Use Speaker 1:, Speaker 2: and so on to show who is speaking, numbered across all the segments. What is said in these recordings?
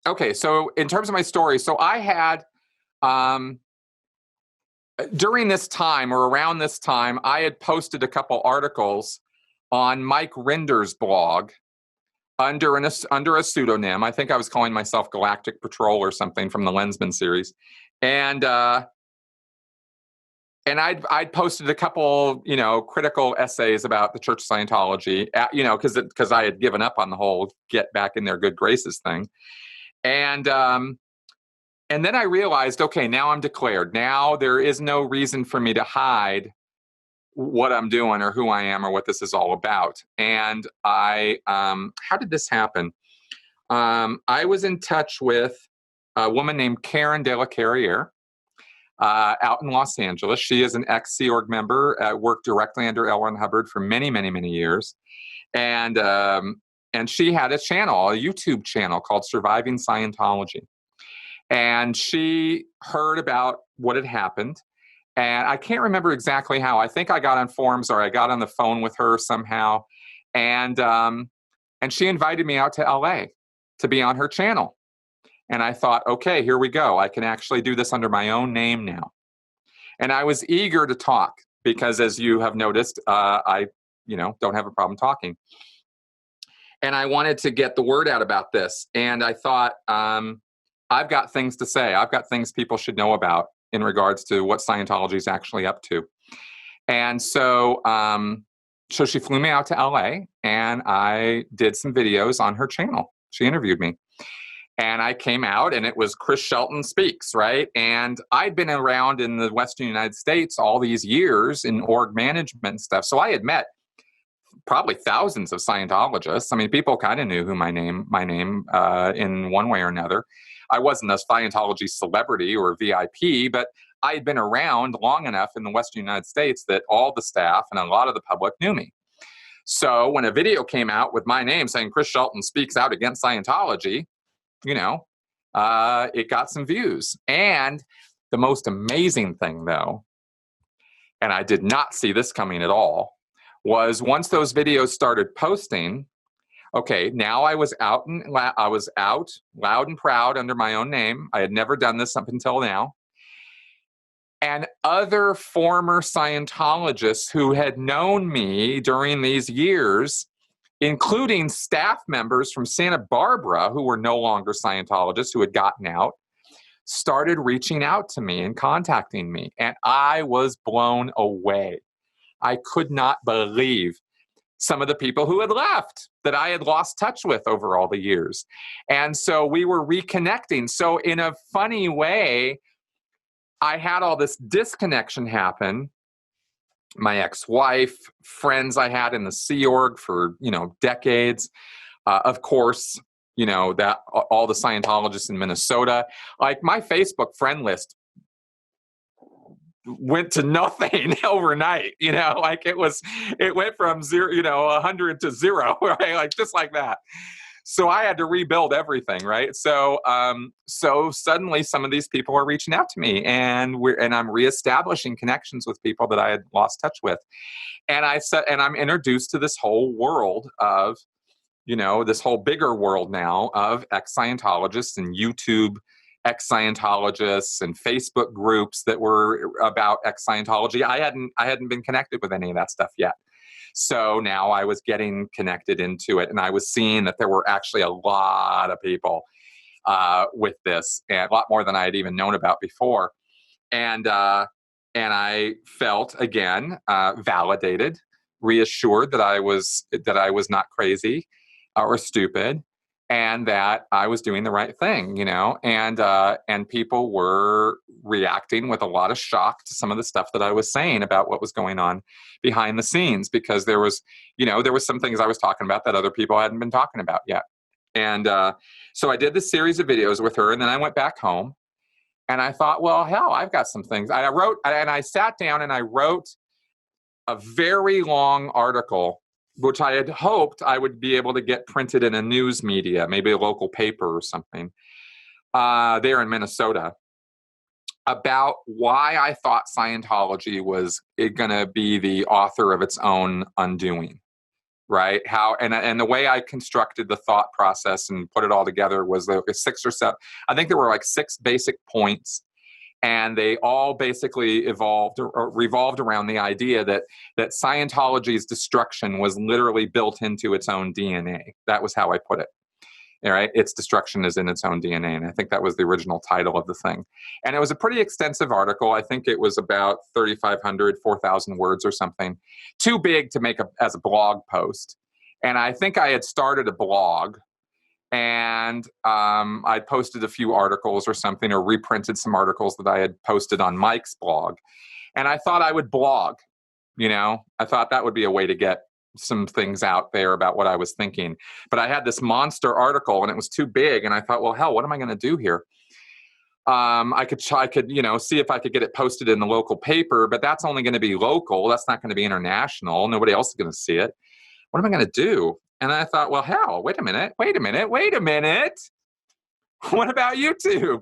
Speaker 1: Okay, so in terms of my story, so I had, during this time or around this time, I had posted a couple articles on Mike Rinder's blog under a pseudonym. I think I was calling myself Galactic Patrol or something from the Lensman series. And I'd posted a couple, critical essays about the Church of Scientology, because I had given up on the whole get back in their good graces thing. And then I realized, okay, now I'm declared. Now there is no reason for me to hide what I'm doing or who I am or what this is all about. And how did this happen? I was in touch with a woman named Karen de la Carriere out in Los Angeles. She is an ex-COS-member, worked directly under L. Ron Hubbard for many, many, many years. And she had a channel, a YouTube channel called Surviving Scientology. And she heard about what had happened. And I can't remember exactly how. I think I got on forums or I got on the phone with her somehow. And she invited me out to LA to be on her channel. And I thought, okay, here we go. I can actually do this under my own name now. And I was eager to talk because, as you have noticed, I don't have a problem talking. And I wanted to get the word out about this. And I thought, I've got things to say. I've got things people should know about in regards to what Scientology is actually up to. And so she flew me out to LA and I did some videos on her channel. She interviewed me. And I came out and it was Chris Shelton Speaks, right? And I'd been around in the Western United States all these years in org management and stuff. So I had met probably thousands of Scientologists. I mean, people kind of knew who my name in one way or another. I wasn't a Scientology celebrity or VIP, but I had been around long enough in the Western United States that all the staff and a lot of the public knew me. So when a video came out with my name saying Chris Shelton speaks out against Scientology, it got some views. And the most amazing thing, though, and I did not see this coming at all, was once those videos started posting, okay, now I was out loud and proud under my own name. I had never done this up until now. And other former Scientologists who had known me during these years, including staff members from Santa Barbara who were no longer Scientologists, who had gotten out, started reaching out to me and contacting me. And I was blown away. I could not believe some of the people who had left that I had lost touch with over all the years. And so we were reconnecting. So in a funny way, I had all this disconnection happen. My ex-wife, friends I had in the Sea Org for, decades. Of course, that all the Scientologists in Minnesota, like my Facebook friend list went to nothing overnight, like it went from 100 to 0, right? Like just like that. So I had to rebuild everything, right? So suddenly some of these people are reaching out to me and I'm reestablishing connections with people that I had lost touch with. And I'm introduced to this whole world of, this whole bigger world now of ex-Scientologists and YouTube ex-Scientologists and Facebook groups that were about ex-Scientology. I hadn't been connected with any of that stuff yet. So now I was getting connected into it, and I was seeing that there were actually a lot of people with this, and a lot more than I had even known about before. And I felt again validated, reassured that I was not crazy or stupid, and that I was doing the right thing, and people were reacting with a lot of shock to some of the stuff that I was saying about what was going on behind the scenes, because there was some things I was talking about that other people hadn't been talking about yet. And so I did this series of videos with her, and then I went back home and I thought, well, hell, I've got some things. I sat down and I wrote a very long article, which I had hoped I would be able to get printed in a news media, maybe a local paper or something, there in Minnesota, about why I thought Scientology was going to be the author of its own undoing. right? And the way I constructed the thought process and put it all together was like 6 or 7. I think there were like 6 basic points, and they all basically evolved or revolved around the idea that Scientology's destruction was literally built into its own DNA. That was how I put it. All right, its destruction is in its own DNA, and I think that was the original title of the thing. And it was a pretty extensive article. I think it was about 3,500, 4,000 words or something. Too big to make as a blog post. And I think I had started a blog, and I posted a few articles or something, or reprinted some articles that I had posted on Mike's blog. And I thought I would blog. I thought that would be a way to get some things out there about what I was thinking. But I had this monster article, and it was too big. And I thought, well, hell, what am I going to do here? I could, see if I could get it posted in the local paper, but that's only going to be local. That's not going to be international. Nobody else is going to see it. What am I going to do? And I thought, well, hell, wait a minute. What about YouTube?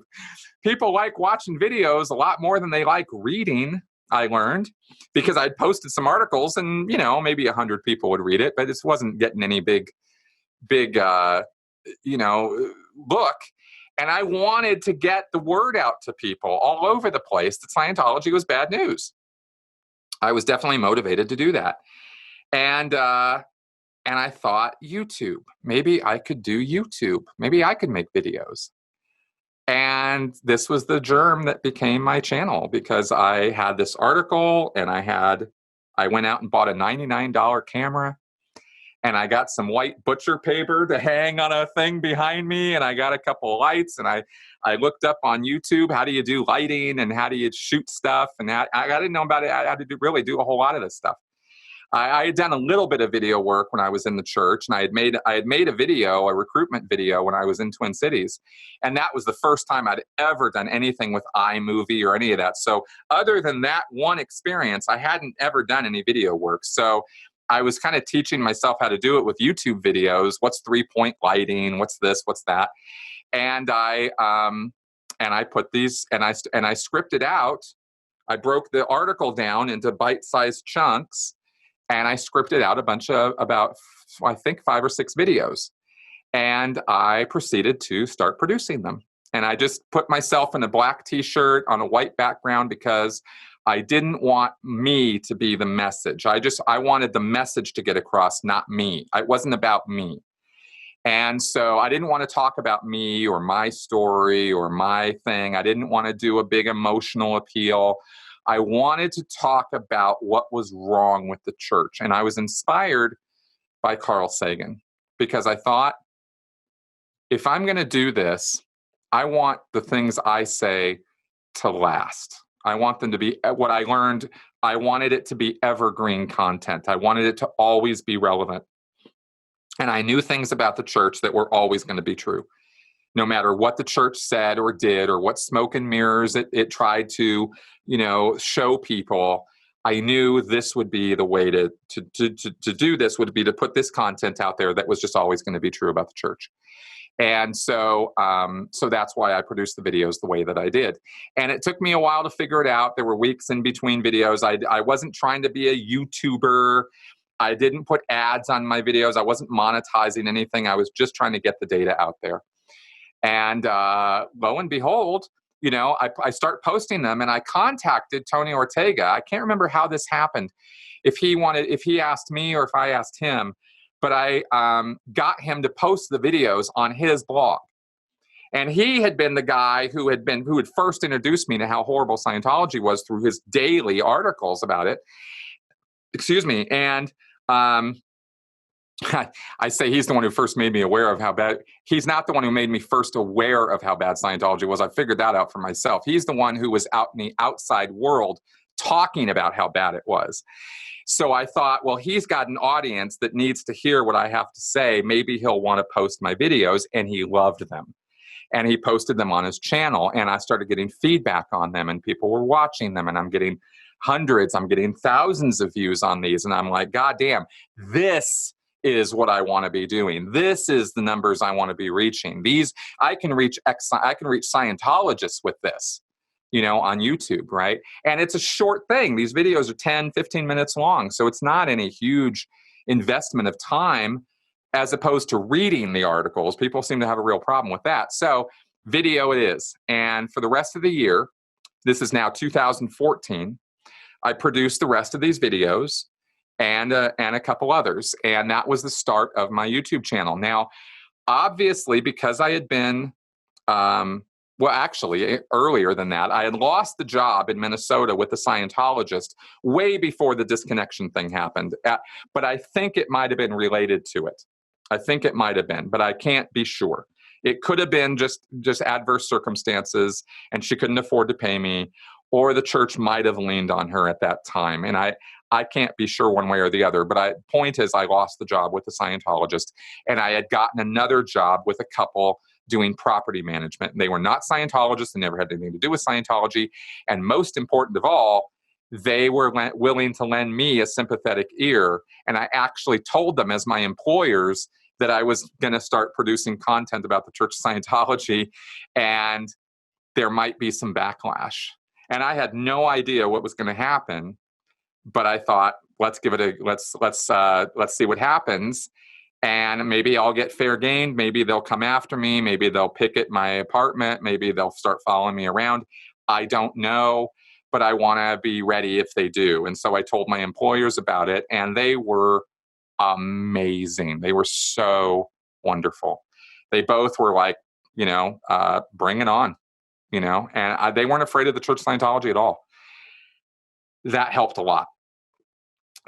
Speaker 1: People like watching videos a lot more than they like reading, I learned, because I'd posted some articles, and, maybe 100 people would read it, but it wasn't getting any big, look. And I wanted to get the word out to people all over the place that Scientology was bad news. I was definitely motivated to do that. And I thought, YouTube, maybe I could do YouTube. Maybe I could make videos. And this was the germ that became my channel, because I had this article, and I went out and bought a $99 camera, and I got some white butcher paper to hang on a thing behind me, and I got a couple of lights, and I looked up on YouTube, how do you do lighting and how do you shoot stuff, and I didn't know about it. I had to really do a whole lot of this stuff. I had done a little bit of video work when I was in the church, and I had made a video, a recruitment video, when I was in Twin Cities. And that was the first time I'd ever done anything with iMovie or any of that. So other than that one experience, I hadn't ever done any video work. So I was kind of teaching myself how to do it with YouTube videos. What's 3-point lighting? What's this? What's that? And I put these, and I scripted out. I broke the article down into bite-sized chunks, and I scripted out a bunch of about, I think, 5 or 6 videos. And I proceeded to start producing them. And I just put myself in a black t-shirt on a white background, because I didn't want me to be the message. I wanted the message to get across, not me. It wasn't about me. And so I didn't want to talk about me or my story or my thing. I didn't want to do a big emotional appeal. I wanted to talk about what was wrong with the church. And I was inspired by Carl Sagan, because I thought, if I'm going to do this, I want the things I say to last. I want them to be what I learned. I wanted it to be evergreen content. I wanted it to always be relevant. And I knew things about the church that were always going to be true. No matter what the church said or did, or what smoke and mirrors it tried to, show people, I knew this would be the way to do this, would be to put this content out there that was just always going to be true about the church. And so that's why I produced the videos the way that I did. And it took me a while to figure it out. There were weeks in between videos. I wasn't trying to be a YouTuber. I didn't put ads on my videos. I wasn't monetizing anything. I was just trying to get the data out there. And lo and behold, I start posting them, and I contacted Tony Ortega. I can't remember how this happened, if he asked me or if I asked him, but I got him to post the videos on his blog. And he had been the guy who had first introduced me to how horrible Scientology was through his daily articles about it. Excuse me. And I say he's the one who first made me aware of how bad. He's not the one who made me first aware of how bad Scientology was. I figured that out for myself. He's the one who was out in the outside world talking about how bad it was. So I thought, well, he's got an audience that needs to hear what I have to say. Maybe he'll want to post my videos. And he loved them. And he posted them on his channel. And I started getting feedback on them, and people were watching them. And I'm getting hundreds, I'm getting thousands of views on these. And I'm like, God damn, this is what I want to be doing. This is the numbers I want to be reaching. I can reach Scientologists with this, on YouTube, right? And it's a short thing. These videos are 10, 15 minutes long. So it's not any huge investment of time as opposed to reading the articles. People seem to have a real problem with that. So video it is. And for the rest of the year, this is now 2014, I produced the rest of these videos and a couple others. And that was the start of my YouTube channel. Now, obviously, because I had been, well, actually, earlier than that, I had lost the job in Minnesota with a Scientologist way before the disconnection thing happened. But I think it might have been related to it. I think it might have been, but I can't be sure. It could have been just adverse circumstances, and she couldn't afford to pay me, or the church might have leaned on her at that time. And I can't be sure one way or the other. But point is, I lost the job with a Scientologist, and I had gotten another job with a couple doing property management. And they were not Scientologists. They never had anything to do with Scientology. And most important of all, they were willing to lend me a sympathetic ear. And I actually told them as my employers that I was going to start producing content about the Church of Scientology, and there might be some backlash. And I had no idea what was going to happen, but I thought, let's see what happens. And maybe I'll get fair game. Maybe they'll come after me. Maybe they'll picket my apartment. Maybe they'll start following me around. I don't know, but I want to be ready if they do. And so I told my employers about it, and they were amazing. They were so wonderful. They both were like, bring it on, and they weren't afraid of the Church of Scientology at all. That helped a lot.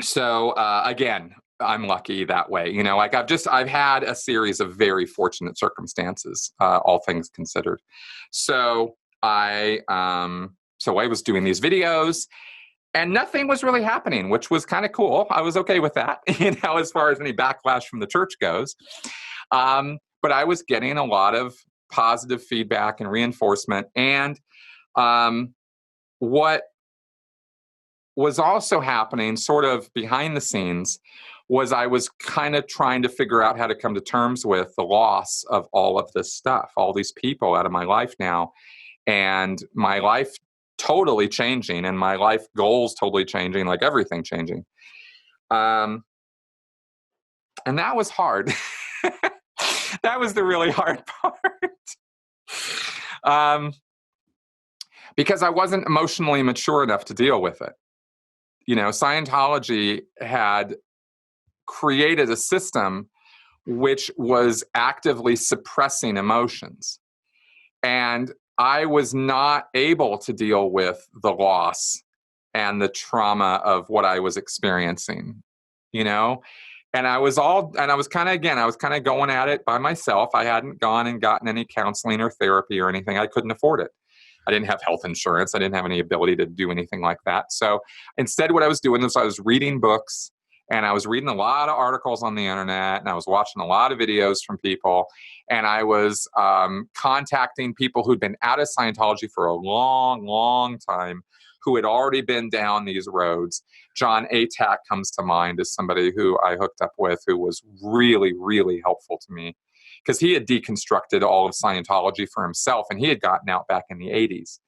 Speaker 1: So again, I'm lucky that way. I've had a series of very fortunate circumstances, all things considered. So I was doing these videos, and nothing was really happening, which was kind of cool. I was okay with that, as far as any backlash from the church goes. But I was getting a lot of positive feedback and reinforcement. And what was also happening sort of behind the scenes was I was kind of trying to figure out how to come to terms with the loss of all of this stuff, all these people out of my life now, and my life totally changing, and my life goals totally changing, like everything changing. And that was hard. That was the really hard part. Because I wasn't emotionally mature enough to deal with it. Scientology had created a system which was actively suppressing emotions. And I was not able to deal with the loss and the trauma of what I was experiencing, And I was kind of going at it by myself. I hadn't gone and gotten any counseling or therapy or anything. I couldn't afford it. I didn't have health insurance. I didn't have any ability to do anything like that. So instead, what I was doing was I was reading books, and I was reading a lot of articles on the internet, and I was watching a lot of videos from people, and I was contacting people who'd been out of Scientology for a long, long time, who had already been down these roads. John Atack comes to mind as somebody who I hooked up with, who was really, really helpful to me, because he had deconstructed all of Scientology for himself, and he had gotten out back in the 80s.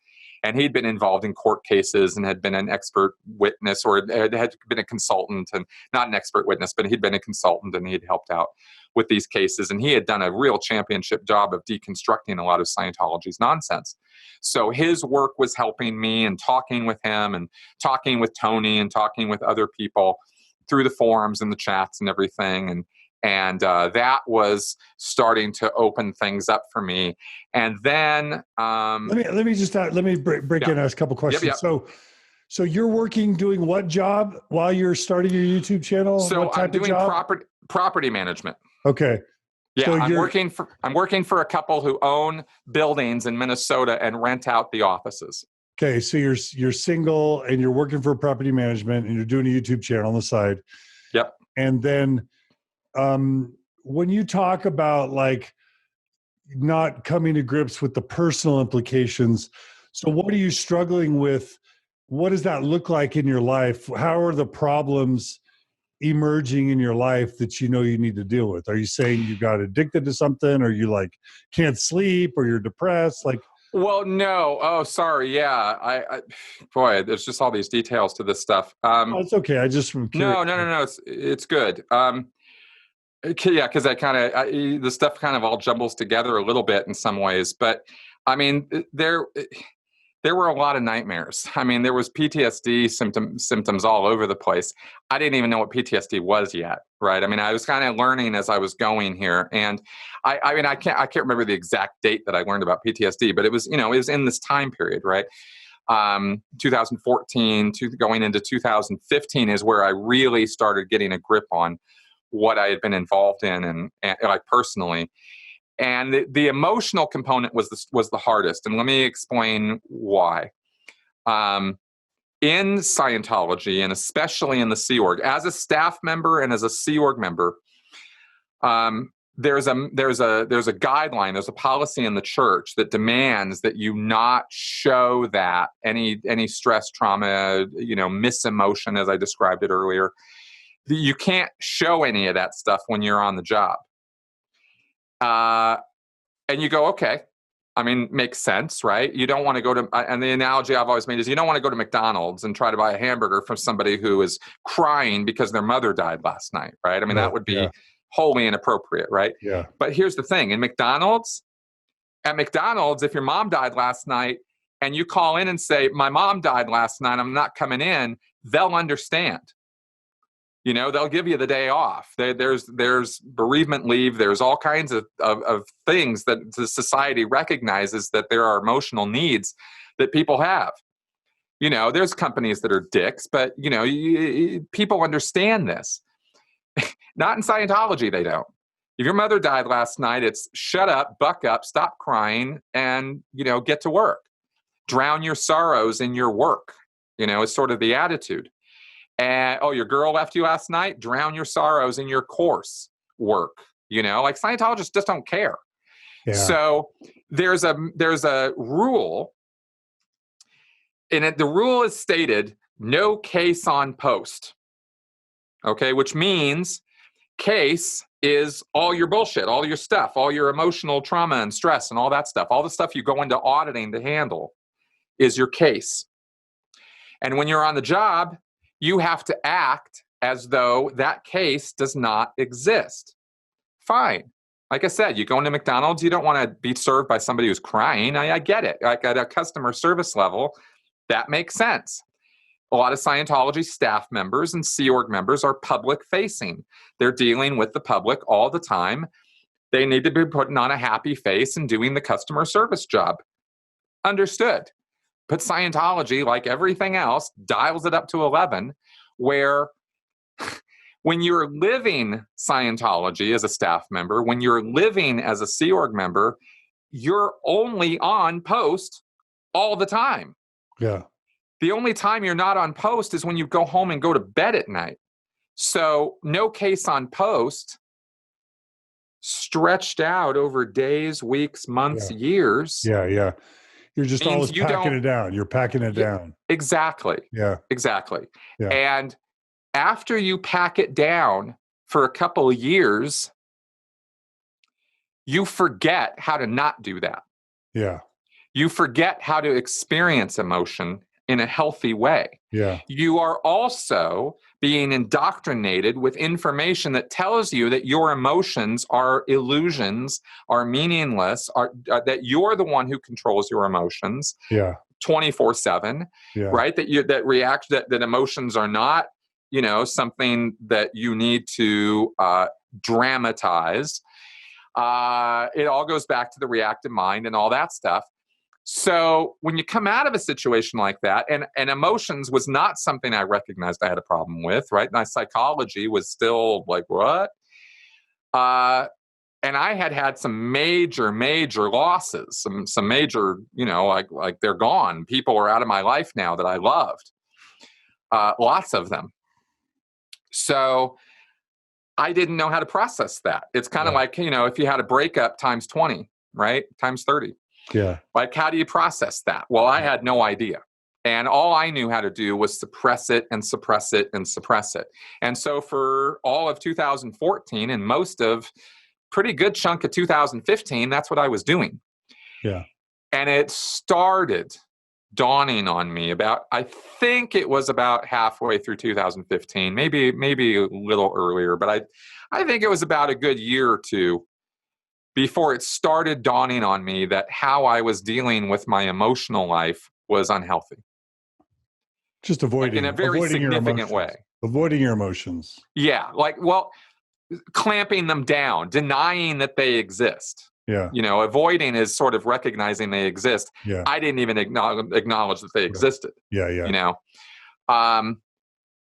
Speaker 1: And he'd been involved in court cases and had been an expert witness, or had been a consultant, and not an expert witness, but he'd been a consultant, and he'd helped out with these cases. And he had done a real championship job of deconstructing a lot of Scientology's nonsense. So his work was helping me, and talking with him and talking with Tony and talking with other people through the forums and the chats and everything. And that was starting to open things up for me. And then
Speaker 2: let me break in and ask a couple questions.
Speaker 1: Yep.
Speaker 2: So you're doing what job while you're starting your YouTube channel?
Speaker 1: So I'm doing property management.
Speaker 2: Okay.
Speaker 1: Yeah,
Speaker 2: so
Speaker 1: I'm working for a couple who own buildings in Minnesota and rent out the offices.
Speaker 2: Okay, so you're single and you're working for property management, and you're doing a YouTube channel on the side.
Speaker 1: Yep.
Speaker 2: And then when you talk about like not coming to grips with the personal implications, so what are you struggling with? What does that look like in your life? How are the problems emerging in your life that you need to deal with? Are you saying you got addicted to something, or you like can't sleep, or you're depressed? Like,
Speaker 1: Well, no. Oh, sorry. Yeah. Boy, there's just all these details to this stuff.
Speaker 2: Oh, it's okay. I just am curious.
Speaker 1: No. It's good. Yeah, because the stuff kind of all jumbles together a little bit in some ways, but I mean, there were a lot of nightmares. I mean, there was PTSD symptoms all over the place. I didn't even know what PTSD was yet, right? I mean, I was kind of learning as I was going here, and I can't remember the exact date that I learned about PTSD, but it was in this time period, right? 2014 to going into 2015 is where I really started getting a grip on what I had been involved in and like personally. And the emotional component was the hardest. And let me explain why. In Scientology, and especially in the Sea Org, as a staff member and as a Sea Org member, there's a guideline, there's a policy in the church that demands that you not show that any stress, trauma, misemotion, as I described it earlier. You can't show any of that stuff when you're on the job. And you go, okay. I mean, makes sense, right? You don't want to go to, and the analogy I've always made is you don't want to go to McDonald's and try to buy a hamburger from somebody who is crying because their mother died last night, right? I mean, that would be wholly inappropriate, right?
Speaker 2: Yeah.
Speaker 1: But here's the thing. At McDonald's, if your mom died last night and you call in and say, my mom died last night, I'm not coming in, they'll understand. They'll give you the day off. There's bereavement leave. There's all kinds of things that the society recognizes that there are emotional needs that people have. There's companies that are dicks, but, people understand this. Not in Scientology, they don't. If your mother died last night, it's shut up, buck up, stop crying, and, get to work. Drown your sorrows in your work, is sort of the attitude. And, your girl left you last night, drown your sorrows in your course work. Like Scientologists just don't care. Yeah. So there's a rule, and the rule is stated, no case on post. Okay, which means case is all your bullshit, all your stuff, all your emotional trauma and stress and all that stuff. All the stuff you go into auditing to handle is your case. And when you're on the job, you have to act as though that case does not exist. Fine. Like I said, you go into McDonald's, you don't want to be served by somebody who's crying. I get it. Like at a customer service level, that makes sense. A lot of Scientology staff members and Sea Org members are public facing. They're dealing with the public all the time. They need to be putting on a happy face and doing the customer service job. Understood. But Scientology, like everything else, dials it up to 11, where when you're living Scientology as a staff member, when you're living as a Sea Org member, you're only on post all the time.
Speaker 2: Yeah.
Speaker 1: The only time you're not on post is when you go home and go to bed at night. So no case on post stretched out over days, weeks, months, years.
Speaker 2: Yeah. You're just always packing it down. You're packing it down.
Speaker 1: Exactly.
Speaker 2: Yeah.
Speaker 1: Exactly.
Speaker 2: Yeah.
Speaker 1: And after you pack it down for a couple of years, you forget how to not do that.
Speaker 2: Yeah.
Speaker 1: You forget how to experience emotion in a healthy way.
Speaker 2: Yeah.
Speaker 1: You are also being indoctrinated with information that tells you that your emotions are illusions, are meaningless, that you're the one who controls your emotions.
Speaker 2: Yeah.
Speaker 1: 24/7. Yeah. Right? That emotions are not, something that you need to dramatize. It all goes back to the reactive mind and all that stuff. So when you come out of a situation like that, and emotions was not something I recognized I had a problem with, right? My psychology was still like, what? And I had some major losses, some major, like they're gone. People are out of my life now that I loved. Lots of them. So I didn't know how to process that. It's kind of like, if you had a breakup times 20, right? Times 30.
Speaker 2: Yeah.
Speaker 1: Like, how do you process that? Well, I had no idea. And all I knew how to do was suppress it and suppress it and suppress it. And so for all of 2014 and most of pretty good chunk of 2015, that's what I was doing.
Speaker 2: Yeah.
Speaker 1: And it started dawning on me I think it was about halfway through 2015, maybe a little earlier, but I think it was about a good year or two before it started dawning on me that how I was dealing with my emotional life was unhealthy.
Speaker 2: Just avoiding,
Speaker 1: in a very significant way.
Speaker 2: Avoiding your emotions.
Speaker 1: Yeah. Clamping them down, denying that they exist.
Speaker 2: Yeah.
Speaker 1: Avoiding is sort of recognizing they exist.
Speaker 2: Yeah.
Speaker 1: I didn't even acknowledge that they existed.
Speaker 2: Yeah.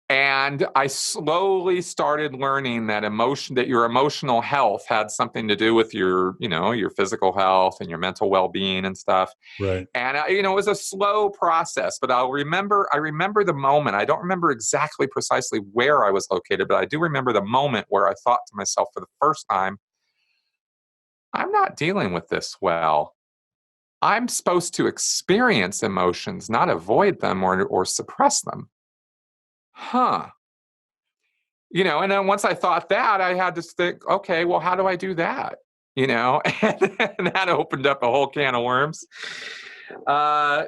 Speaker 1: And I slowly started learning that your emotional health had something to do with your physical health and your mental well-being and stuff.
Speaker 2: Right.
Speaker 1: And it was a slow process, but I remember the moment. I don't remember exactly precisely where I was located, but I do remember the moment where I thought to myself for the first time, I'm not dealing with this well. I'm supposed to experience emotions, not avoid them or suppress them. And then once I thought that, I had to think, okay, well, how do I do that? And that opened up a whole can of worms. And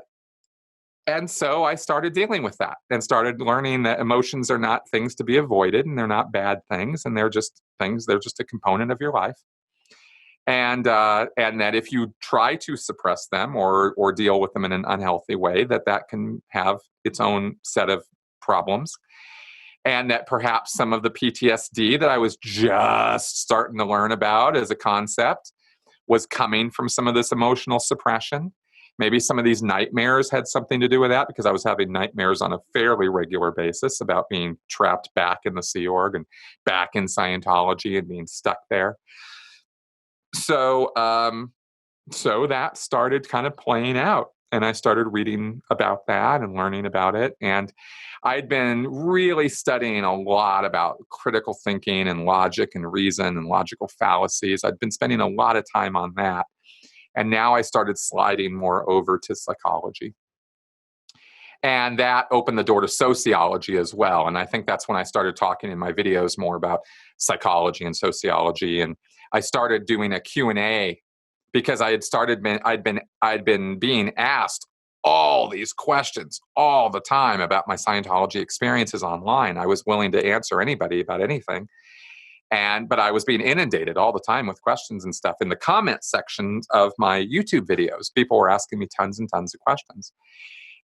Speaker 1: so I started dealing with that and started learning that emotions are not things to be avoided, and they're not bad things, and they're just things. They're just a component of your life. And that if you try to suppress them or deal with them in an unhealthy way, that can have its own set of problems. And that perhaps some of the PTSD that I was just starting to learn about as a concept was coming from some of this emotional suppression. Maybe some of these nightmares had something to do with that, because I was having nightmares on a fairly regular basis about being trapped back in the Sea Org and back in Scientology and being stuck there. So that started kind of playing out, and I started reading about that and learning about it. And I'd been really studying a lot about critical thinking and logic and reason and logical fallacies. I'd been spending a lot of time on that. And now I started sliding more over to psychology. And that opened the door to sociology as well. And I think that's when I started talking in my videos more about psychology and sociology. And I started doing a Q&A because I'd been being asked all these questions all the time about my Scientology experiences online. I was willing to answer anybody about anything. But I was being inundated all the time with questions and stuff in the comment sections of my YouTube videos. People were asking me tons and tons of questions.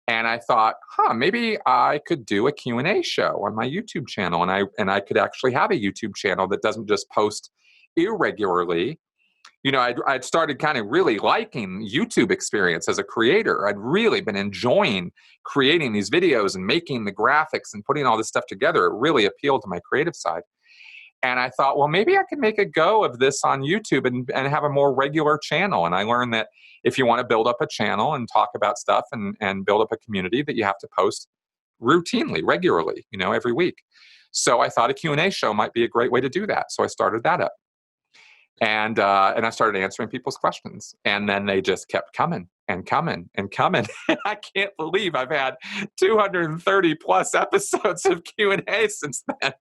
Speaker 1: And I thought, maybe I could do a Q&A show on my YouTube channel. And I could actually have a YouTube channel that doesn't just post irregularly. I'd started kind of really liking YouTube experience as a creator. I'd really been enjoying creating these videos and making the graphics and putting all this stuff together. It really appealed to my creative side. And I thought, well, maybe I could make a go of this on YouTube and have a more regular channel. And I learned that if you want to build up a channel and talk about stuff and build up a community, that you have to post routinely, regularly, every week. So I thought a Q&A show might be a great way to do that. So I started that up. And I started answering people's questions. And then they just kept coming and coming and coming. I can't believe I've had 230 plus episodes of Q&A since then.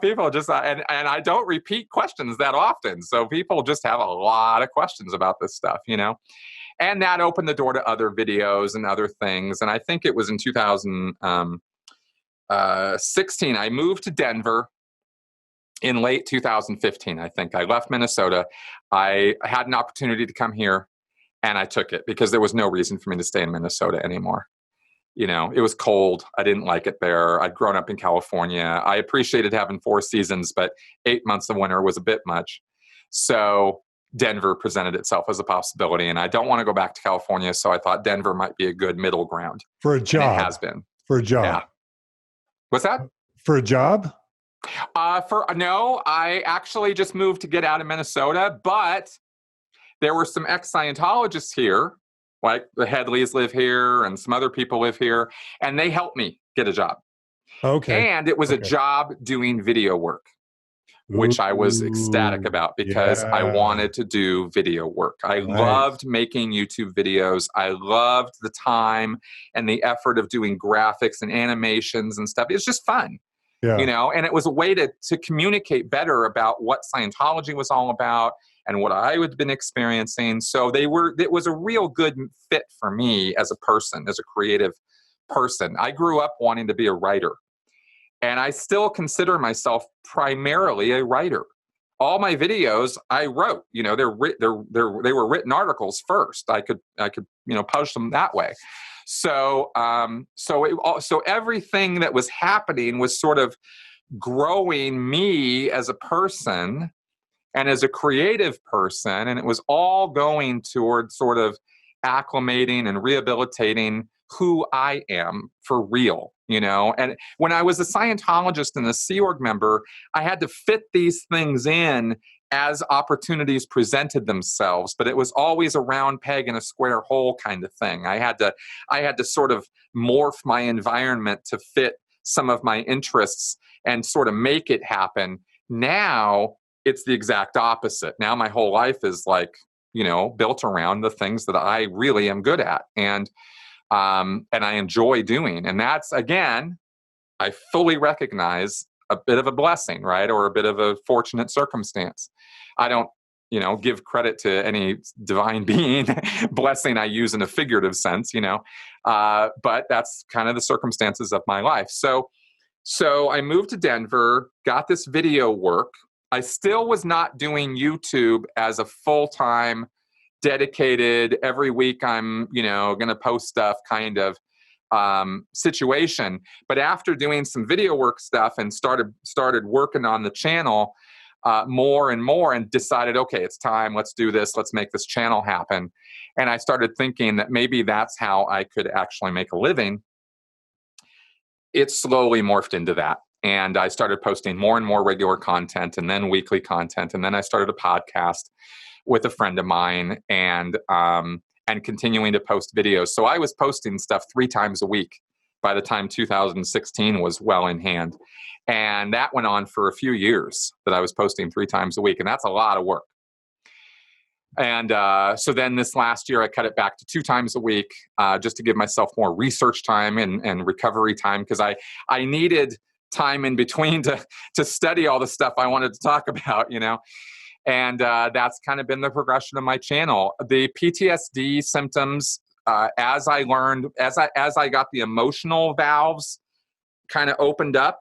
Speaker 1: People just, and I don't repeat questions that often. So people just have a lot of questions about this stuff, and that opened the door to other videos and other things. And I think it was in 2016, I moved to Denver in late 2015. I think I left Minnesota. I had an opportunity to come here and I took it because there was no reason for me to stay in Minnesota anymore. It was cold. I didn't like it there. I'd grown up in California. I appreciated having 4 seasons, but 8 months of winter was a bit much. So Denver presented itself as a possibility, and I don't want to go back to California. So I thought Denver might be a good middle ground.
Speaker 2: For a job.
Speaker 1: And it has been.
Speaker 2: For a job.
Speaker 1: Yeah. What's that?
Speaker 2: For a job?
Speaker 1: No, I actually just moved to get out of Minnesota, but there were some ex-Scientologists here. Like the Headleys live here and some other people live here, and they helped me get a job.
Speaker 2: Okay.
Speaker 1: And it was a job doing video work, which I was ecstatic about because I wanted to do video work. I loved making YouTube videos. I loved the time and the effort of doing graphics and animations and stuff. It's just fun.
Speaker 2: Yeah.
Speaker 1: And it was a way to communicate better about what Scientology was all about and what I had been experiencing. So it was a real good fit for me as a person, as a creative person. I grew up wanting to be a writer, and I still consider myself primarily a writer. All my videos I wrote, they were written articles first. I could publish them that way. So everything that was happening was sort of growing me as a person and as a creative person, and it was all going towards sort of acclimating and rehabilitating who I am for real, And when I was a Scientologist and a Sea Org member, I had to fit these things in as opportunities presented themselves, but it was always a round peg in a square hole kind of thing. I had to sort of morph my environment to fit some of my interests and sort of make it happen. Now it's the exact opposite. Now my whole life is built around the things that I really am good at and I enjoy doing. And that's, again, I fully recognize a bit of a blessing, right? Or a bit of a fortunate circumstance. I don't, give credit to any divine being. Blessing I use in a figurative sense, but that's kind of the circumstances of my life. So I moved to Denver, got this video work. I still was not doing YouTube as a full-time, dedicated, every week I'm, going to post stuff kind of situation. But after doing some video work stuff and started working on the channel more and more and decided, okay, it's time, let's do this, let's make this channel happen. And I started thinking that maybe that's how I could actually make a living. It slowly morphed into that. And I started posting more and more regular content and then weekly content. And then I started a podcast with a friend of mine and continuing to post videos. So I was posting stuff 3 times a week by the time 2016 was well in hand. And that went on for a few years that I was posting 3 times a week. And that's a lot of work. And so then this last year, I cut it back to 2 times a week just to give myself more research time and recovery time, because I needed time in between to study all the stuff I wanted to talk about, And that's kind of been the progression of my channel. The PTSD symptoms, as I learned, as I got the emotional valves kind of opened up,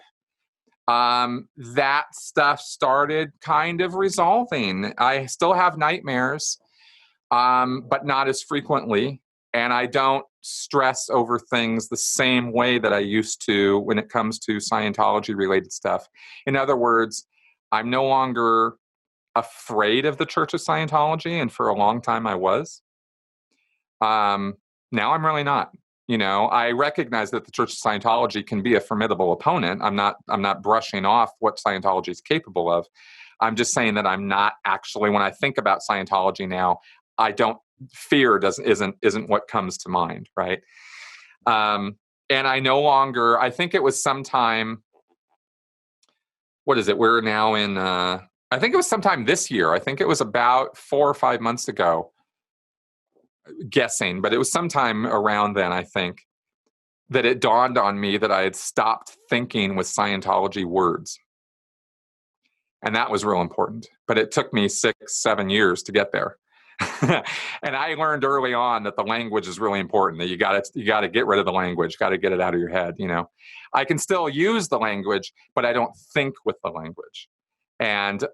Speaker 1: that stuff started kind of resolving. I still have nightmares, but not as frequently. And I don't stress over things the same way that I used to when it comes to Scientology related stuff. In other words, I'm no longer afraid of the Church of Scientology. And for a long time I was. Now I'm really not. I recognize that the Church of Scientology can be a formidable opponent. I'm not brushing off what Scientology is capable of. I'm just saying that I'm not actually, when I think about Scientology now, fear isn't what comes to mind, right? And I no longer, I think it was sometime, what is it? We're now in, I think it was sometime this year. I think it was about 4 or 5 months ago, guessing, but it was sometime around then, I think, that it dawned on me that I had stopped thinking with Scientology words. And that was real important. But it took me 6-7 years to get there. And I learned early on that the language is really important, that you got to get rid of the language, got to get it out of your head. I can still use the language, but I don't think with the language. And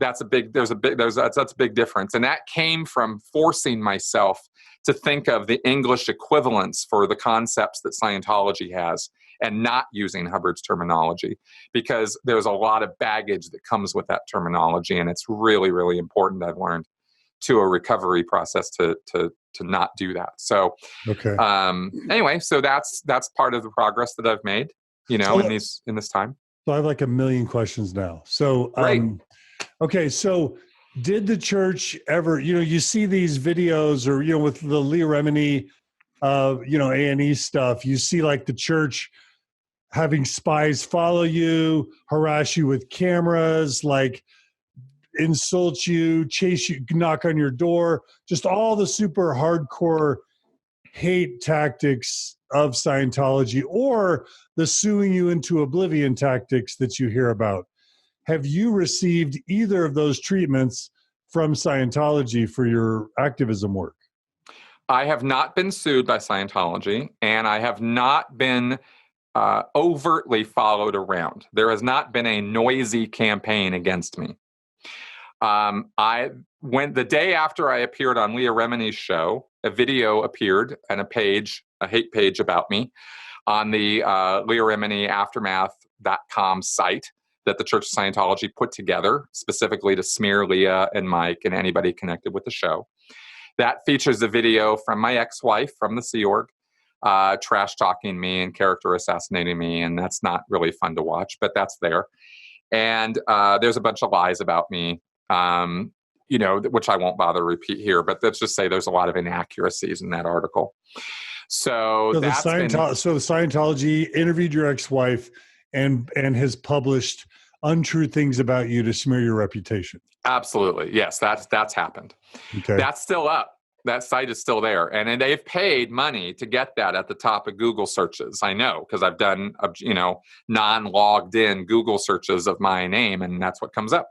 Speaker 1: that's a big difference. And that came from forcing myself to think of the English equivalents for the concepts that Scientology has and not using Hubbard's terminology, because there's a lot of baggage that comes with that terminology. And it's really, really important, I've learned, to a recovery process to not do that. So,
Speaker 2: okay.
Speaker 1: Anyway, so that's part of the progress that I've made, in this time.
Speaker 2: So I have like a million questions now. So, okay. So did the church ever, you see these videos or, with the Leah Remini, A&E stuff, you see like the church having spies follow you, harass you with cameras, like insult you, chase you, knock on your door, just all the super hardcore hate tactics of Scientology or the suing you into oblivion tactics that you hear about. Have you received either of those treatments from Scientology for your activism work?
Speaker 1: I have not been sued by Scientology, and I have not been overtly followed around. There has not been a noisy campaign against me. The day after I appeared on Leah Remini's show, a video appeared and a hate page about me on the Leah Remini Aftermath.com site that the Church of Scientology put together specifically to smear Leah and Mike and anybody connected with the show. That features a video from my ex-wife from the Sea Org, trash talking me and character assassinating me, and that's not really fun to watch, but that's there. And there's a bunch of lies about me, which I won't bother to repeat here, but let's just say there's a lot of inaccuracies in that article. So
Speaker 2: the Scientology interviewed your ex-wife and has published untrue things about you to smear your reputation. Absolutely.
Speaker 1: Yes, that's happened.
Speaker 2: Okay.
Speaker 1: That's still up. That site is still there. And they've paid money to get that at the top of Google searches. I know, because I've done, non-logged in Google searches of my name, and that's what comes up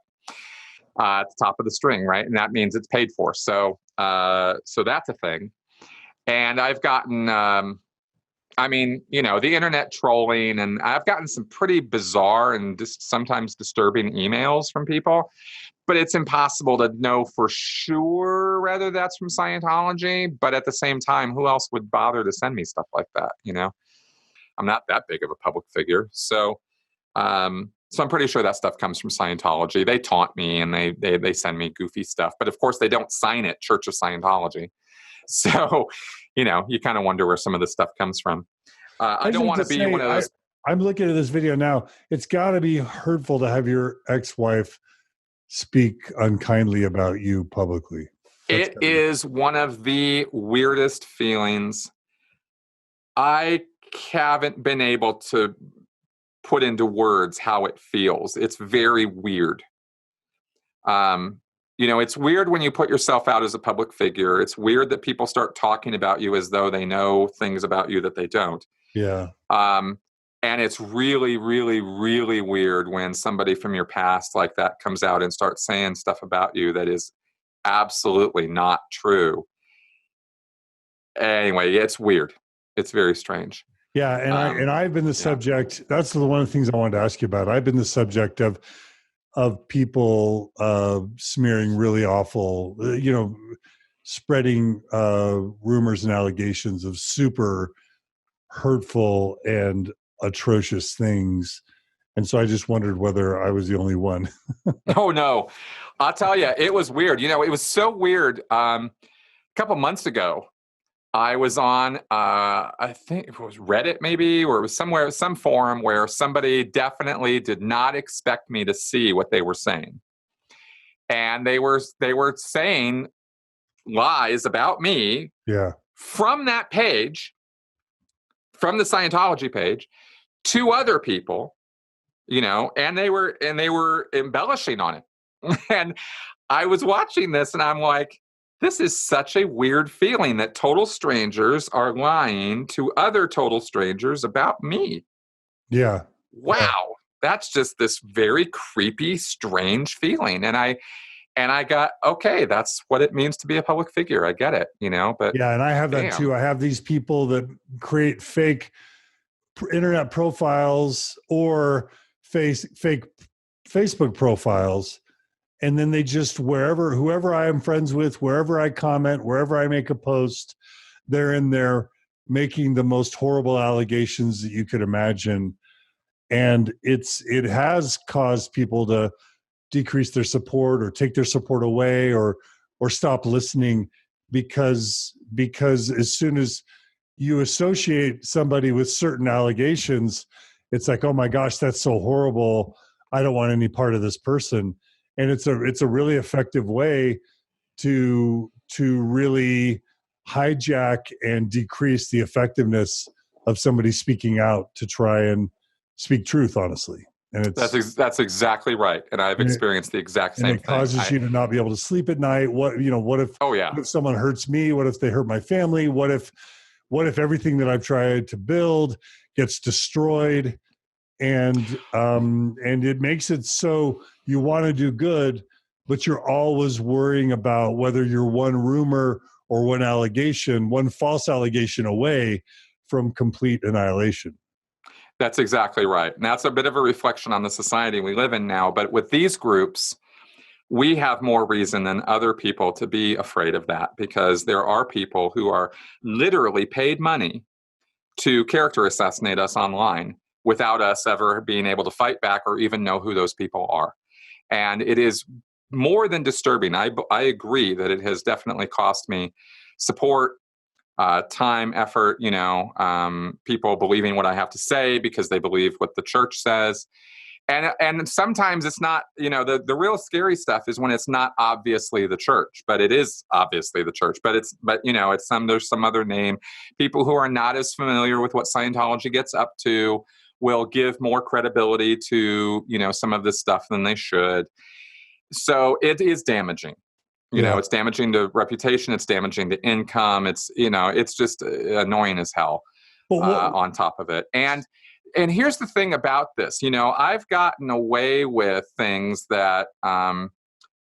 Speaker 1: at the top of the string, right? And that means it's paid for. So that's a thing. And I've gotten, the internet trolling, and I've gotten some pretty bizarre and sometimes disturbing emails from people. But it's impossible to know for sure whether that's from Scientology. But at the same time, who else would bother to send me stuff like that? I'm not that big of a public figure. So I'm pretty sure that stuff comes from Scientology. They taunt me and they send me goofy stuff. But of course, they don't sign it Church of Scientology. So, you kind of wonder where some of this stuff comes from. I don't want to be one of those.
Speaker 2: I'm looking at this video now. It's got to be hurtful to have your ex-wife speak unkindly about you publicly.
Speaker 1: It is one of the weirdest feelings. I haven't been able to put into words how it feels. It's very weird. It's weird when you put yourself out as a public figure. It's weird that people start talking about you as though they know things about you that they don't.
Speaker 2: Yeah.
Speaker 1: And it's really, really, really weird when somebody from your past like that comes out and starts saying stuff about you that is absolutely not true. Anyway, it's weird. It's very strange.
Speaker 2: Yeah, and I've been the subject. That's one of the things I wanted to ask you about. I've been the subject of people smearing really awful, spreading rumors and allegations of super hurtful and atrocious things. And so I just wondered whether I was the only one.
Speaker 1: Oh, no. I'll tell you, it was weird. It was so weird. A couple months ago, I was on, I think it was Reddit maybe, or it was some forum where somebody definitely did not expect me to see what they were saying. And they were saying lies about me from that page, from the Scientology page, to other people, and they were embellishing on it. And I was watching this and I'm like, this is such a weird feeling that total strangers are lying to other total strangers about me.
Speaker 2: Yeah.
Speaker 1: Wow. That's just this very creepy, strange feeling. And I got, okay, that's what it means to be a public figure. I get it, but
Speaker 2: yeah. And I have that too. I have these people that create fake internet profiles or fake Facebook profiles. And then they just, whoever I am friends with, wherever I comment, wherever I make a post, they're in there making the most horrible allegations that you could imagine. And it has caused people to decrease their support or take their support away or stop listening because as soon as you associate somebody with certain allegations, it's like, oh my gosh, that's so horrible. I don't want any part of this person. And it's a really effective way to really hijack and decrease the effectiveness of somebody speaking out to try and speak truth, honestly. And
Speaker 1: that's exactly right. And I've experienced the exact same thing.
Speaker 2: And it causes you to not be able to sleep at night. What if someone hurts me? What if they hurt my family? What if what if everything that I've tried to build gets destroyed? And it makes it so you want to do good, but you're always worrying about whether you're one rumor or one false allegation away from complete annihilation.
Speaker 1: That's exactly right. And that's a bit of a reflection on the society we live in now. But with these groups, we have more reason than other people to be afraid of that, because there are people who are literally paid money to character assassinate us online without us ever being able to fight back or even know who those people are. And it is more than disturbing. I agree that it has definitely cost me support, time, effort, people believing what I have to say because they believe what the church says. And sometimes it's not, the real scary stuff is when it's not obviously the church, but it is obviously the church. But there's some other name. People who are not as familiar with what Scientology gets up to will give more credibility to, some of this stuff than they should. So it is damaging. It's damaging the reputation. It's damaging the income. It's just annoying as hell on top of it. And here's the thing about this. I've gotten away with things that,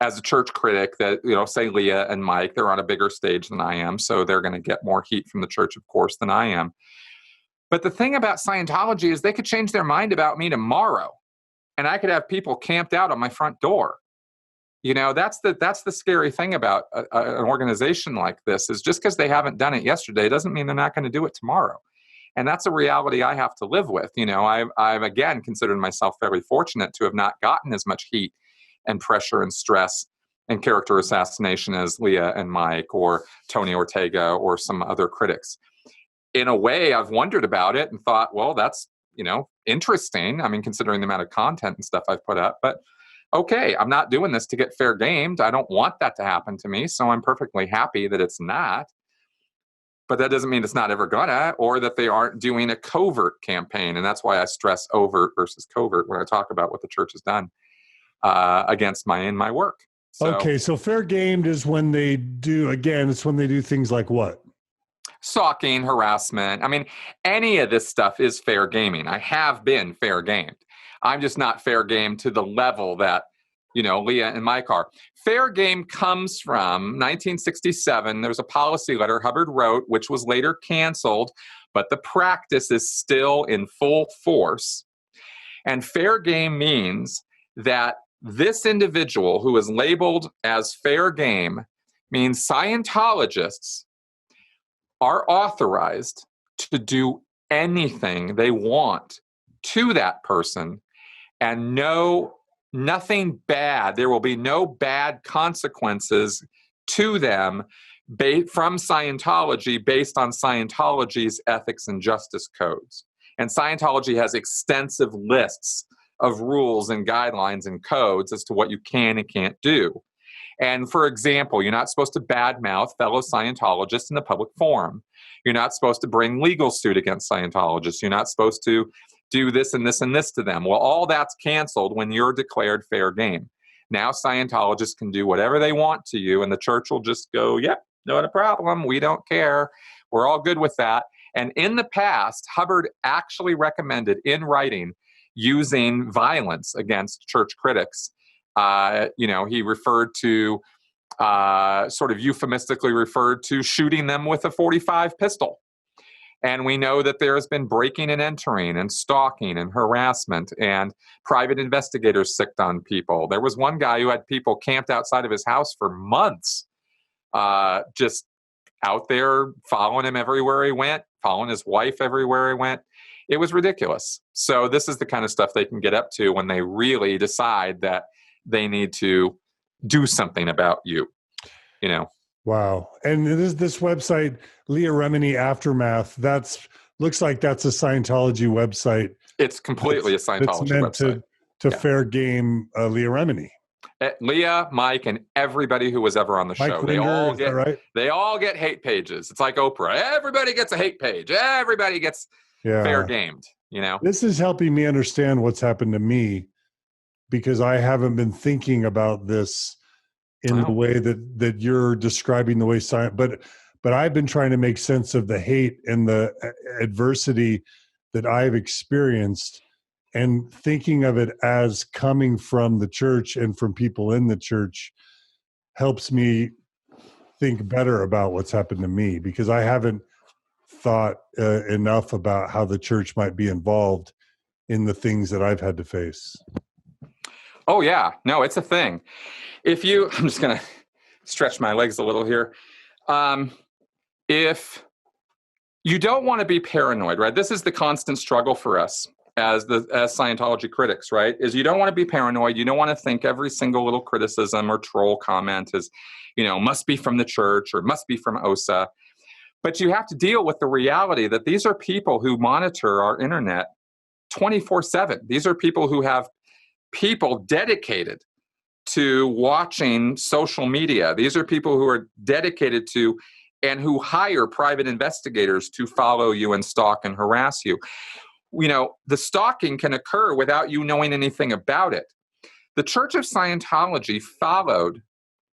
Speaker 1: as a church critic, that, say Leah and Mike, they're on a bigger stage than I am. So they're going to get more heat from the church, of course, than I am. But the thing about Scientology is they could change their mind about me tomorrow. And I could have people camped out on my front door. That's the scary thing about an organization like this, is just because they haven't done it yesterday doesn't mean they're not going to do it tomorrow. And that's a reality I have to live with. I've again considered myself very fortunate to have not gotten as much heat and pressure and stress and character assassination as Leah and Mike or Tony Ortega or some other critics. In a way, I've wondered about it and thought, well, that's, interesting. I mean, considering the amount of content and stuff I've put up, but okay, I'm not doing this to get fair gamed. I don't want that to happen to me. So I'm perfectly happy that it's not. But that doesn't mean it's not ever gonna, or that they aren't doing a covert campaign. And that's why I stress overt versus covert when I talk about what the church has done against my work.
Speaker 2: So fair gamed is when they do, it's when they do things like what?
Speaker 1: Stalking, harassment. I mean, any of this stuff is fair gaming. I have been fair gamed. I'm just not fair game to the level that, Leah and Mike are. Fair game comes from 1967. There was a policy letter Hubbard wrote, which was later canceled, but the practice is still in full force. And fair game means that this individual who is labeled as fair game means Scientologists are authorized to do anything they want to that person, and nothing bad. There will be no bad consequences to them from Scientology based on Scientology's ethics and justice codes. And Scientology has extensive lists of rules and guidelines and codes as to what you can and can't do. And for example, you're not supposed to badmouth fellow Scientologists in a public forum. You're not supposed to bring legal suit against Scientologists. You're not supposed to do this and this and this to them. Well, all that's canceled when you're declared fair game. Now Scientologists can do whatever they want to you, and the church will just go, yep, not a problem. We don't care. We're all good with that. And in the past, Hubbard actually recommended in writing using violence against church critics. He referred to, sort of euphemistically referred to shooting them with a .45 pistol. And we know that there has been breaking and entering and stalking and harassment, and private investigators sicked on people. There was one guy who had people camped outside of his house for months, just out there following him everywhere he went, following his wife everywhere he went. It was ridiculous. So this is the kind of stuff they can get up to when they really decide that they need to do something about you,
Speaker 2: Wow. And this website, Leah Remini Aftermath, looks like that's a Scientology website.
Speaker 1: It's completely a Scientology website.
Speaker 2: To fair game Leah Remini.
Speaker 1: Leah, Mike, and everybody who was ever on the show. They all get hate pages. It's like Oprah. Everybody gets a hate page. Everybody gets fair gamed,
Speaker 2: This is helping me understand what's happened to me, because I haven't been thinking about this in the way that you're describing the way science, but but I've been trying to make sense of the hate and the adversity that I've experienced, and thinking of it as coming from the church and from people in the church helps me think better about what's happened to me, because I haven't thought enough about how the church might be involved in the things that I've had to face.
Speaker 1: Oh yeah, no, it's a thing. I'm just going to stretch my legs a little here. If you don't want to be paranoid, right? This is the constant struggle for us as Scientology critics, right? Is you don't want to be paranoid. You don't want to think every single little criticism or troll comment is, must be from the church or must be from OSA. But you have to deal with the reality that these are people who monitor our internet 24/7. These are people who have people dedicated to watching social media. These are people who are dedicated to and who hire private investigators to follow you and stalk and harass you. The stalking can occur without you knowing anything about it. The Church of Scientology followed,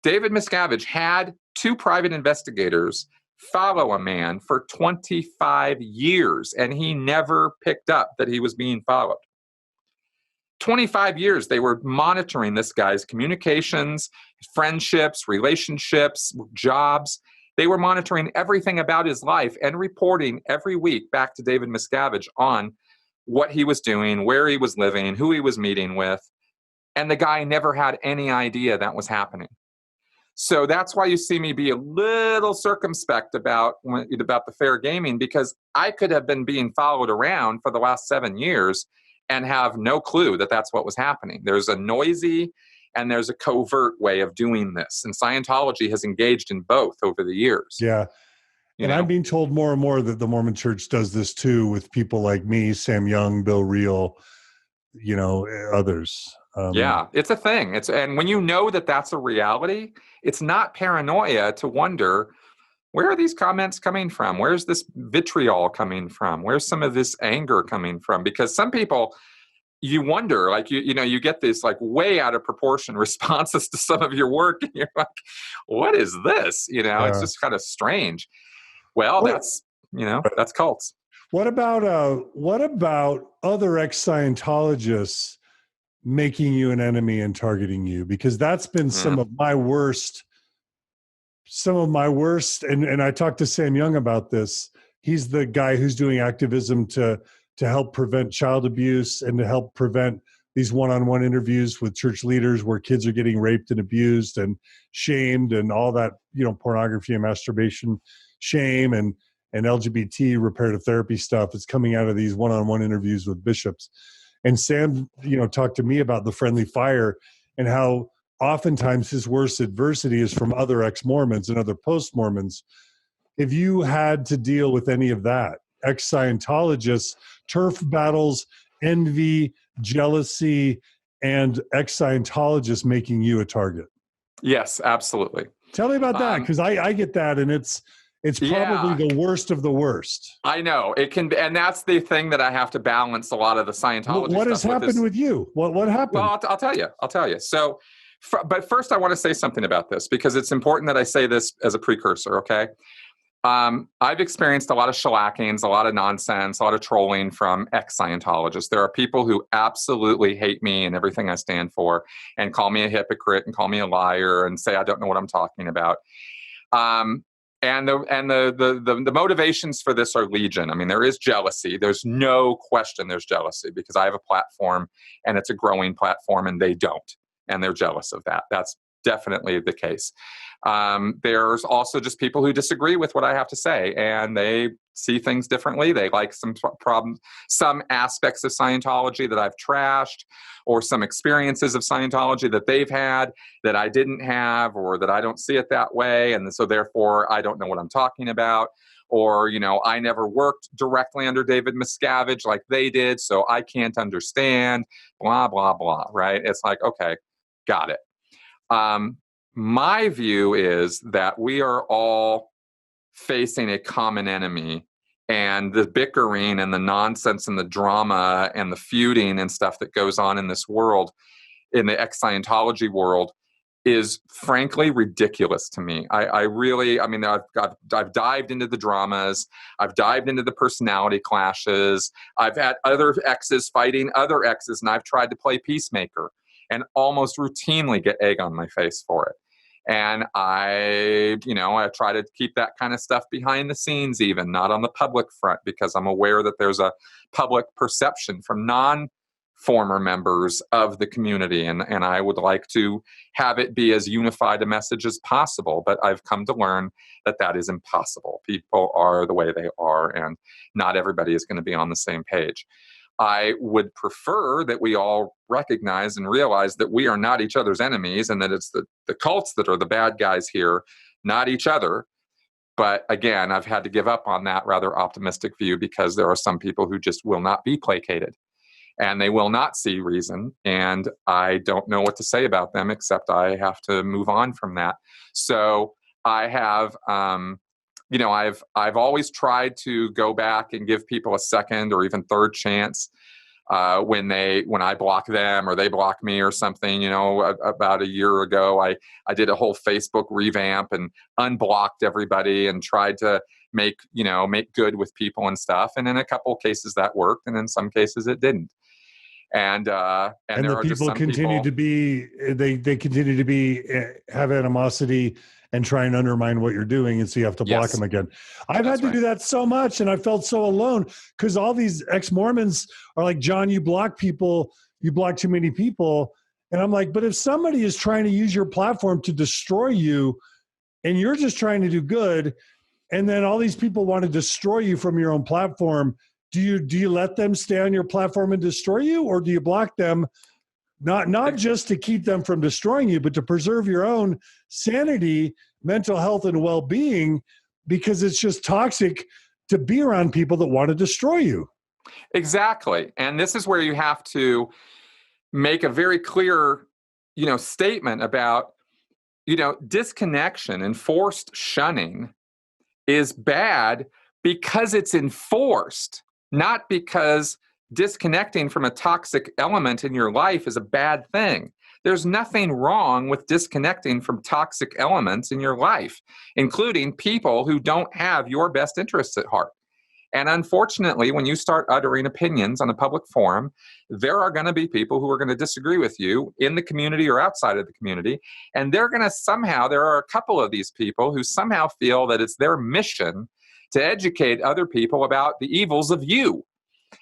Speaker 1: David Miscavige had 2 private investigators follow a man for 25 years, and he never picked up that he was being followed. 25 years, they were monitoring this guy's communications, friendships, relationships, jobs. They were monitoring everything about his life and reporting every week back to David Miscavige on what he was doing, where he was living, who he was meeting with. And the guy never had any idea that was happening. So that's why you see me be a little circumspect about the fair gaming, because I could have been being followed around for the last 7 years and have no clue that that's what was happening. There's a noisy and there's a covert way of doing this. And Scientology has engaged in both over the years.
Speaker 2: Yeah. And I'm being told more and more that the Mormon Church does this too, with people like me, Sam Young, Bill Reel, others.
Speaker 1: Yeah, it's a thing. And when you know that that's a reality, it's not paranoia to wonder, where are these comments coming from? Where's this vitriol coming from? Where's some of this anger coming from? Because some people, you wonder, like, you get this like way out of proportion responses to some of your work, and you're like, what is this? It's just kind of strange. Well, that's cults.
Speaker 2: What about other ex-Scientologists making you an enemy and targeting you? Because that's been some of my worst, and I talked to Sam Young about this. He's the guy who's doing activism to help prevent child abuse and to help prevent these one-on-one interviews with church leaders where kids are getting raped and abused and shamed and all that, pornography and masturbation shame and LGBT reparative therapy stuff is coming out of these one-on-one interviews with bishops. And Sam, talked to me about the friendly fire and how oftentimes his worst adversity is from other ex-Mormons and other post-Mormons. If you had to deal with any of that, ex-Scientologists, turf battles, envy, jealousy, and ex-Scientologists making you a target.
Speaker 1: Yes, absolutely.
Speaker 2: Tell me about that, because I get that, and it's probably the worst of the worst.
Speaker 1: I know it can be, and that's the thing that I have to balance a lot of the Scientology.
Speaker 2: What has happened with you? What happened?
Speaker 1: Well, I'll tell you. So, but first, I want to say something about this, because it's important that I say this as a precursor. Okay. I've experienced a lot of shellackings, a lot of nonsense, a lot of trolling from ex-Scientologists. There are people who absolutely hate me and everything I stand for, and call me a hypocrite and call me a liar and say I don't know what I'm talking about. And the motivations for this are legion. I mean, there is jealousy. There's no question there's jealousy, because I have a platform and it's a growing platform and they don't. And they're jealous of that. That's definitely the case. There's also just people who disagree with what I have to say, and they see things differently. They like some aspects of Scientology that I've trashed, or some experiences of Scientology that they've had that I didn't have, or that I don't see it that way. And so therefore I don't know what I'm talking about. Or, I never worked directly under David Miscavige like they did, so I can't understand, blah, blah, blah, right? It's like, okay, got it. My view is that we are all facing a common enemy, and the bickering and the nonsense and the drama and the feuding and stuff that goes on in this world, in the ex-Scientology world, is frankly ridiculous to me. I mean, I've dived into the dramas. I've dived into the personality clashes. I've had other exes fighting other exes, and I've tried to play peacemaker and almost routinely get egg on my face for it. And I try to keep that kind of stuff behind the scenes, even not on the public front, because I'm aware that there's a public perception from non-former members of the community. And I would like to have it be as unified a message as possible. But I've come to learn that that is impossible. People are the way they are, and not everybody is going to be on the same page. I would prefer that we all recognize and realize that we are not each other's enemies, and that it's the cults that are the bad guys here, not each other. But again, I've had to give up on that rather optimistic view, because there are some people who just will not be placated, and they will not see reason. And I don't know what to say about them, except I have to move on from that. So I have, I've always tried to go back and give people a second or even third chance when I block them or they block me or something. About a year ago, I did a whole Facebook revamp and unblocked everybody and tried to make good with people and stuff. And in a couple of cases that worked, and in some cases it didn't. And there
Speaker 2: the
Speaker 1: are
Speaker 2: people
Speaker 1: just some
Speaker 2: continue
Speaker 1: people,
Speaker 2: to be they continue to be have animosity and try and undermine what you're doing, and so you have to block
Speaker 1: Yes.
Speaker 2: them again. I've had to do that so much, and I felt so alone, because all these ex-Mormons are like, John, you block people, you block too many people. And I'm like, but if somebody is trying to use your platform to destroy you, and you're just trying to do good, and then all these people want to destroy you from your own platform, do you let them stay on your platform and destroy you, or do you block them? Not just to keep them from destroying you, but to preserve your own sanity, mental health, and well-being, because it's just toxic to be around people that want to destroy you.
Speaker 1: Exactly. And this is where you have to make a very clear, statement about, disconnection and forced shunning is bad because it's enforced, not because disconnecting from a toxic element in your life is a bad thing. There's nothing wrong with disconnecting from toxic elements in your life, including people who don't have your best interests at heart. And unfortunately, when you start uttering opinions on a public forum, there are going to be people who are going to disagree with you in the community or outside of the community. And there are a couple of these people who somehow feel that it's their mission to educate other people about the evils of you.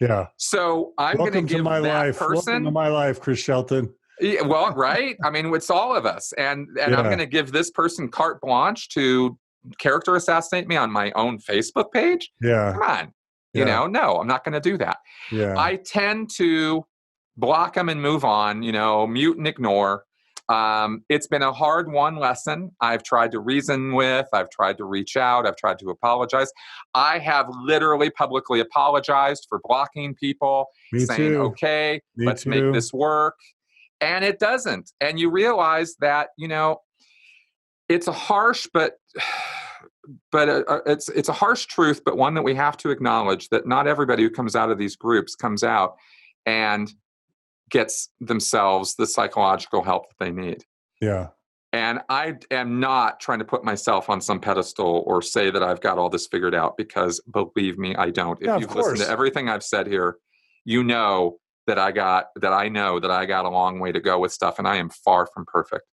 Speaker 2: Yeah.
Speaker 1: So I'm going to give that person.
Speaker 2: Welcome to my life, Chris Shelton.
Speaker 1: Yeah, well, right. I mean, it's all of us. And I'm going to give this person carte blanche to character assassinate me on my own Facebook page.
Speaker 2: Yeah.
Speaker 1: Come on. No, I'm not going to do that.
Speaker 2: Yeah.
Speaker 1: I tend to block them and move on, mute and ignore. It's been a hard-won lesson. I've tried to reason with, I've tried to reach out, I've tried to apologize. I have literally publicly apologized for blocking people, saying, okay, let's make this work. And it doesn't. And you realize that, it's a harsh, but it's a harsh truth, but one that we have to acknowledge, that not everybody who comes out of these groups comes out and gets themselves the psychological help that they need.
Speaker 2: Yeah.
Speaker 1: And I am not trying to put myself on some pedestal or say that I've got all this figured out, because believe me, I don't. If you've listened to everything I've said here, you know that I know that I got a long way to go with stuff, and I am far from perfect.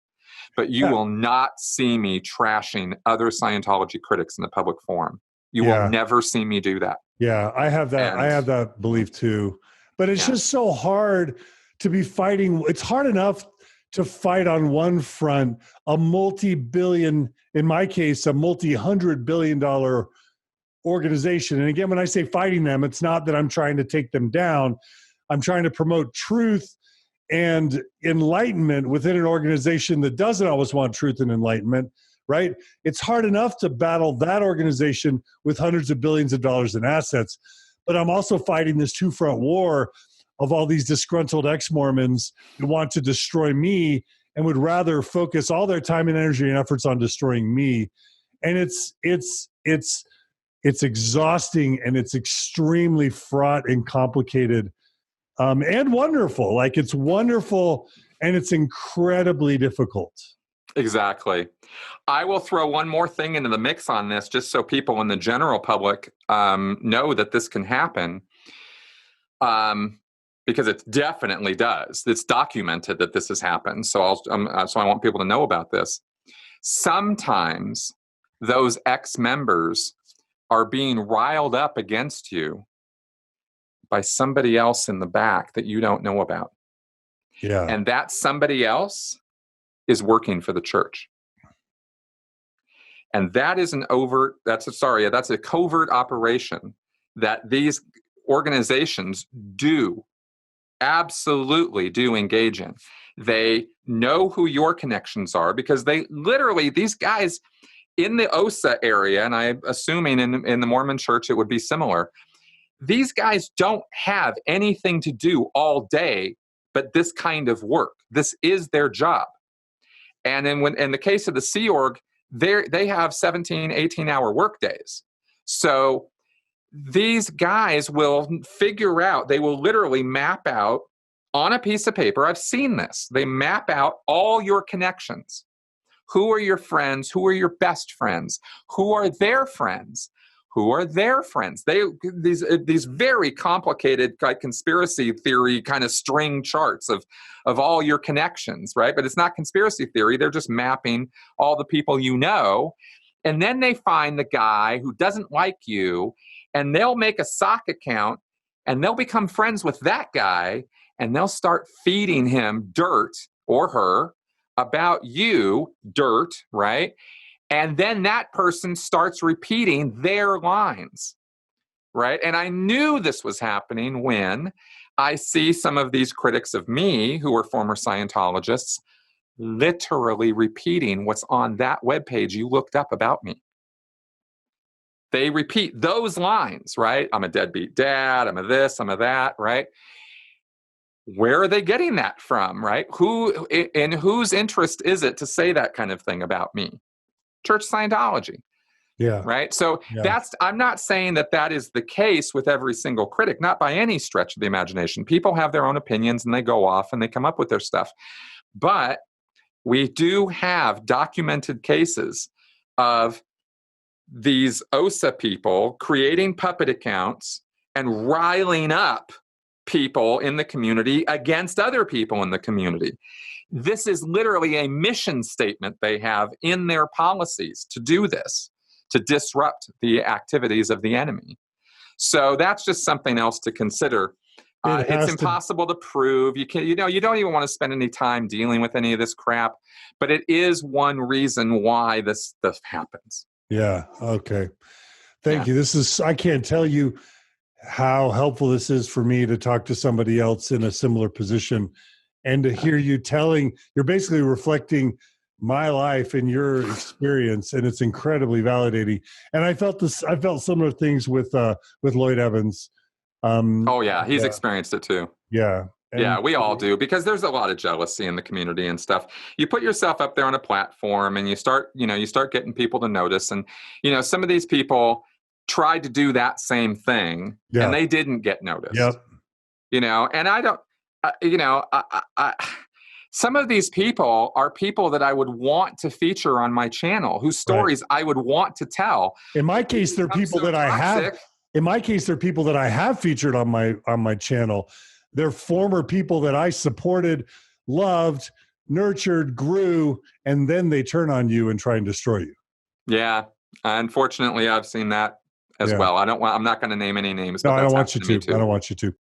Speaker 1: But you will not see me trashing other Scientology critics in the public forum. You will never see me do that.
Speaker 2: Yeah, I have that. I have that belief too. But it's just so hard to be fighting. It's hard enough to fight on one front a multi-billion, in my case, a multi-$100 billion organization. And again, when I say fighting them, it's not that I'm trying to take them down. I'm trying to promote truth and enlightenment within an organization that doesn't always want truth and enlightenment, right? It's hard enough to battle that organization with hundreds of billions of dollars in assets. But I'm also fighting this two-front war of all these disgruntled ex-Mormons who want to destroy me and would rather focus all their time and energy and efforts on destroying me. And it's exhausting, and it's extremely fraught and complicated, and wonderful. Like, it's wonderful, and it's incredibly difficult.
Speaker 1: Exactly. I will throw one more thing into the mix on this, just so people in the general public know that this can happen, because it definitely does. It's documented that this has happened. So I want people to know about this. Sometimes those ex-members are being riled up against you by somebody else in the back that you don't know about.
Speaker 2: Yeah.
Speaker 1: And that somebody else is working for the church. And that is that's a covert operation that these organizations absolutely do engage in. They know who your connections are, because these guys in the OSA area, and I'm assuming in the Mormon church it would be similar, these guys don't have anything to do all day but this kind of work. This is their job. And then in the case of the Sea Org, they have 17, 18-hour work days. So these guys will figure out, they will literally map out on a piece of paper. I've seen this. They map out all your connections. Who are your friends? Who are your best friends? Who are their friends? Who are their friends? These very complicated conspiracy theory kind of string charts of all your connections, right? But it's not conspiracy theory. They're just mapping all the people you know. And then they find the guy who doesn't like you, and they'll make a sock account, and they'll become friends with that guy, and they'll start feeding him dirt, or her, about you, dirt, right? And then that person starts repeating their lines, right? And I knew this was happening when I see some of these critics of me who are former Scientologists literally repeating what's on that webpage you looked up about me. They repeat those lines, right? I'm a deadbeat dad, I'm a this, I'm a that, right? Where are they getting that from, right? In whose interest is it to say that kind of thing about me? Church Scientology.
Speaker 2: Yeah.
Speaker 1: Right. So
Speaker 2: Yeah.
Speaker 1: I'm not saying that is the case with every single critic, not by any stretch of the imagination. People have their own opinions and they go off and they come up with their stuff. But we do have documented cases of these OSA people creating puppet accounts and riling up people in the community against other people in the community. This is literally a mission statement they have in their policies to do this, to disrupt the activities of the enemy. So that's just something else to consider. It's impossible to prove. You don't even want to spend any time dealing with any of this crap, but it is one reason why this stuff happens.
Speaker 2: Yeah. Okay. Thank you. I can't tell you how helpful this is for me to talk to somebody else in a similar position and to hear you you're basically reflecting my life and your experience, and it's incredibly validating. And I felt similar things with Lloyd Evans.
Speaker 1: He's experienced it too.
Speaker 2: Yeah.
Speaker 1: And we all do, because there's a lot of jealousy in the community and stuff. You put yourself up there on a platform and you start getting people to notice. And, some of these people tried to do that same thing and they didn't get noticed.
Speaker 2: Yep.
Speaker 1: And I don't, some of these people are people that I would want to feature on my channel, whose stories I would want to tell.
Speaker 2: In my case, they're people that I have. In my case, they're people that I have featured on my channel. They're former people that I supported, loved, nurtured, grew, and then they turn on you and try and destroy you.
Speaker 1: Yeah, unfortunately, I've seen that as well. I'm not going to name any names.
Speaker 2: No, I don't want you to. I don't want you to.